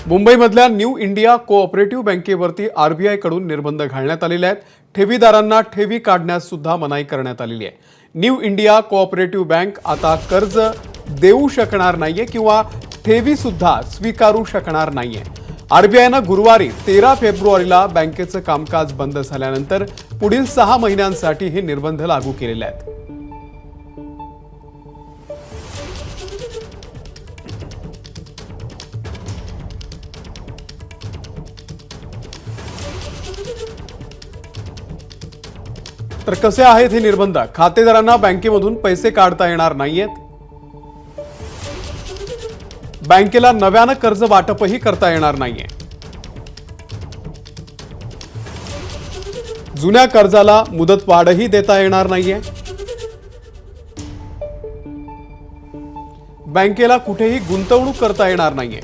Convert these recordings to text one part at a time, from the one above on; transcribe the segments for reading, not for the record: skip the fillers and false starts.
मुंबईमधल्या new India cooperative बँकेवरती RBI कडून निर्बंध घालण्यात आलेले आहेत। ठेवीदारांना ठेवी काढण्यास सुद्धा मनाई करण्यात आलेली आहे। न्यू इंडिया कोऑपरेटिव्ह बँक आता कर्ज देऊ शकणार नाहीये किंवा ठेवी सुद्धा स्वीकारू शकणार नाहीये। आरबीआयनं गुरुवारी 13 फेब्रुवारीला बँकेचं कामकाज बंद झाल्यानंतर पुढील 6 महिन्यांसाठी हे निर्बंध लागू केलेले आहेत। तर कसे आहेत हे निर्बंध? खातेदारांना बँकेमधून पैसे काढता येणार नाहीयेत। बँकेला नव्यानं कर्ज वाटपही करता येणार नाहीये। जुन्या कर्जाला मुदतवाढही देता येणार नाहीये। बँकेला कुठेही गुंतवणूक करता येणार नाहीये।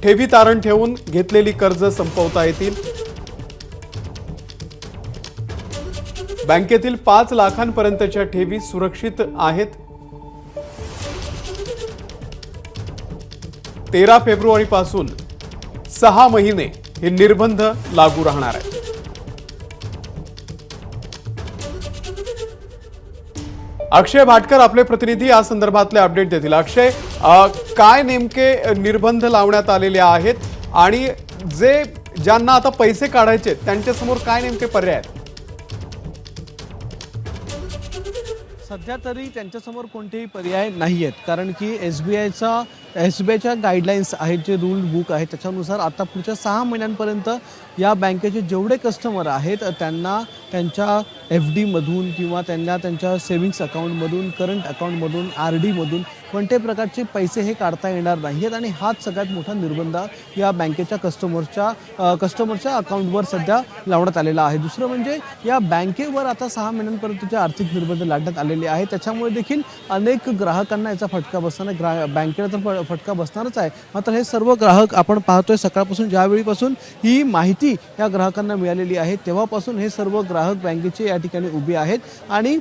ठेवी तारण ठेवून घेतलेली कर्ज संपवता येतील। बँकेतील 5 लाखांपर्यंतच्या ठेवी सुरक्षित आहेत। 13 फेब्रुवारीपासून 6 महिने हे निर्बंध लागू राहणार आहेत। अक्षय भाटकर आपले प्रतिनिधी या संदर्भातले अपडेट देतील। अक्षय, काय नेमके निर्बंध लावण्यात आलेले आहेत आणि ज्यांना आता पैसे काढायचे त्यांच्या समोर काय नेमके पर्याय आहेत? सध्या तरी त्यांच्यासमोर कोणतेही पर्याय नाही आहेत, कारण की एसबीआयच्या गाईडलाईन्स आहेत, जे रूल बुक आहे त्याच्यानुसार आता पुढच्या 6 महिन्यांपर्यंत या बँकेचे जेवढे कस्टमर आहेत त्यांना त्यांच्या FD मधून किंवा त्यांना त्यांच्या सेव्हिंग्स अकाउंटमधून, करंट अकाउंटमधून, RD मधून कोणत्याही प्रकारचे पैसे हे काढता येणार नाही आहेत आणि हाच सगळ्यात मोठा निर्बंध या बँकेच्या कस्टमरच्या अकाउंटवर सध्या लावण्यात आलेला आहे। दुसरं म्हणजे या बँकेवर आता 6 महिन्यांपर्यंतचे आर्थिक निर्बंध लादण्यात आलेले आहेत। त्याच्यामुळे देखील अनेक ग्राहकांना याचा फटका बसणार, बँकेला तर फटका बसणारच आहे। मात्र हे सर्व ग्राहक आपण पाहतोय सकाळपासून ज्यावेळीपासून ही माहिती या ग्राहकांना मिळालेली आहे तेव्हापासून हे सर्व ग्राहक बँकेचे या ठिकाणी उभे आहेत आणि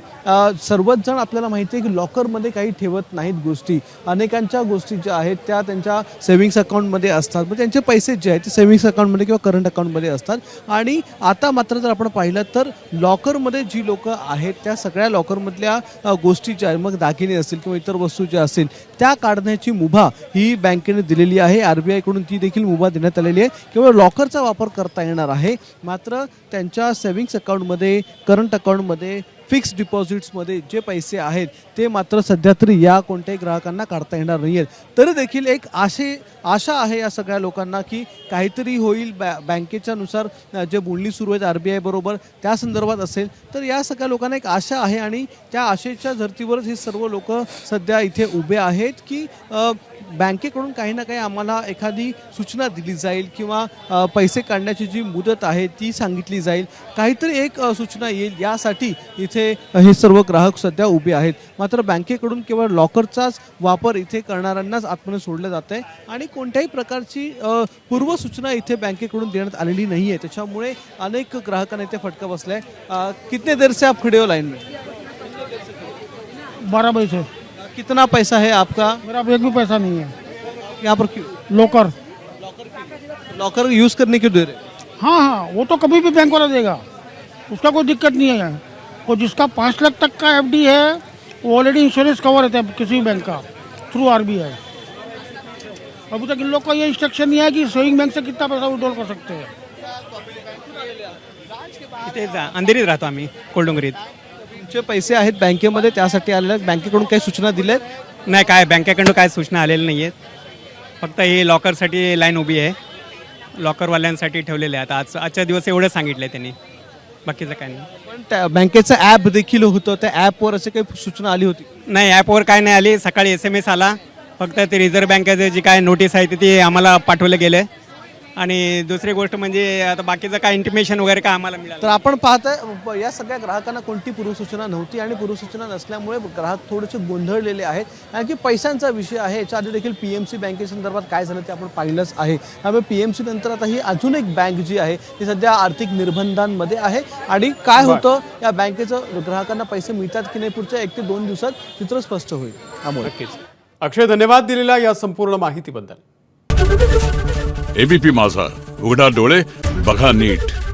सर्वच जण आपल्याला माहिती आहे की लॉकरमध्ये काही ठेवत नाहीत गोष्टी। अनेकांच्या गोष्टी ज्या आहेत त्या त्यांच्या सेव्हिंग्स अकाउंटमध्ये असतात, मग त्यांचे पैसे जे आहेत ते सेव्हिंग्स अकाउंटमध्ये किंवा करंट अकाउंटमध्ये असतात। आणि आता मात्र जर आपण पाहिलं तर लॉकरमध्ये जी लोक आहेत त्या सगळ्या लॉकरमधल्या गोष्टी ज्या आहेत, मग दागिने असतील किंवा इतर वस्तू ज्या असतील त्या काढण्याची मुभा ही बँकेने दिलेली आहे। RBI कडून ती देखील मुभा देण्यात आलेली आहे। केवळ लॉकरचा वापर करता येणार आहे, मात्र त्यांच्या सेव्हिंग्स अकाउंटमध्ये, करंट अकाउंटमध्ये, फिक्स डिपॉझिट्समध्ये जे पैसे आहेत ते मात्र सध्या तरी या कोणत्याही ग्राहकांना काढता येणार नाही आहेत। तरी देखील एक आशा आहे या सगळ्या लोकांना की काहीतरी होईल। बँकेच्या नुसार जे बोलणी सुरू आहेत RBI बरोबर त्या संदर्भात असेल तर या सगळ्या लोकांना एक आशा आहे आणि त्या आशेच्या धर्तीवरच हे सर्व लोक सध्या इथे उभे आहेत की बँकेकडून काही ना काही आम्हाला एखादी सूचना दिली जाईल किंवा पैसे काढण्याची जी मुदत आहे ती सांगितली जाईल, काहीतरी एक सूचना येईल यासाठी इथे हे सर्व ग्राहक सध्या उभे आहेत। मात्र बँकेकडून केवळ लॉकरचाच वापर इथे करणाऱ्यांनाच आतमध्ये सोडलं जात आहे आणि कोणत्याही प्रकारची पूर्वसूचना इथे बँकेकडून देण्यात आलेली नाही आहे। त्याच्यामुळे अनेक ग्राहकांना इथे फटका बसलाय। कितने देर से आप खड़े हो लाइन में? 12 बजे से। कितना पैसा है आपका? मेरा एक भी पैसा नहीं है यहाँ पर। क्यों? लॉकर लॉकर यूज करने क्यों दे रहे? हाँ, वो तो कभी भी बैंक वाला देगा, उसका कोई दिक्कत नहीं है। और जिसका 5 लाख तक का FD है वो ऑलरेडी इंश्योरेंस कवर रहता है किसी भी बैंक का थ्रू RBI। अभी तक इन लोग का ये इंस्ट्रक्शन नहीं है कि सेविंग बैंक से कितना पैसा विड्रॉल कर सकते हैं। इथे अंधेरीत राहतो आम्ही, कोलडोंगरीत। तुमचे पैसे आहेत बँकेमध्ये, त्यासाठी आलेले आहेत। बँकेकडून काही सूचना दिल्यात? नाही, काय बँकेकडून काय सूचना आलेल्या नाही आहेत। फक्त हे लॉकरसाठी लाईन उभी आहे, लॉकरवाल्यांसाठी ठेवलेले आहेत। आजच्या दिवस एवढं सांगितलं आहे त्यांनी, बाकीचं काय नाही। पण त्या बँकेचं ॲप देखील होतं, त्या ॲपवर असे काही सूचना आली होती? नाही, ॲपवर काय नाही आली। सकाळी SMS आला, फक्त ते रिझर्व्ह बँकेचे जी काय नोटीस आहे ते आम्हाला पाठवलं गेलं आणि दुसरी गोष्ट म्हणजे आता बाकीचं काय इंटिमेशन वगैरे काय आम्हाला मिळालं। तर आपण पाहताय या सगळ्या ग्राहकांना कोणती पूर्वसूचना नव्हती आणि पूर्वसूचना नसल्यामुळे ग्राहक थोडेसे गोंधळलेले आहेत, कारण की पैशांचा विषय आहे। याच्या आधी देखील PMC बँकेसंदर्भात काय झालं ते आपण पाहिलंच आहे। त्यामुळे PMC नंतर आता ही अजून एक बँक जी आहे ती सध्या आर्थिक निर्बंधांमध्ये आहे आणि काय होतं या बँकेचं ग्राहकांना पैसे मिळतात की नाही पुढच्या 1 ते 2 दिवसात चित्र स्पष्ट होईल। नक्कीच। अक्षय, धन्यवाद दिलेल्या या संपूर्ण माहितीबद्दल. एबीपी माझा, उघडा डोळे बघा नीट.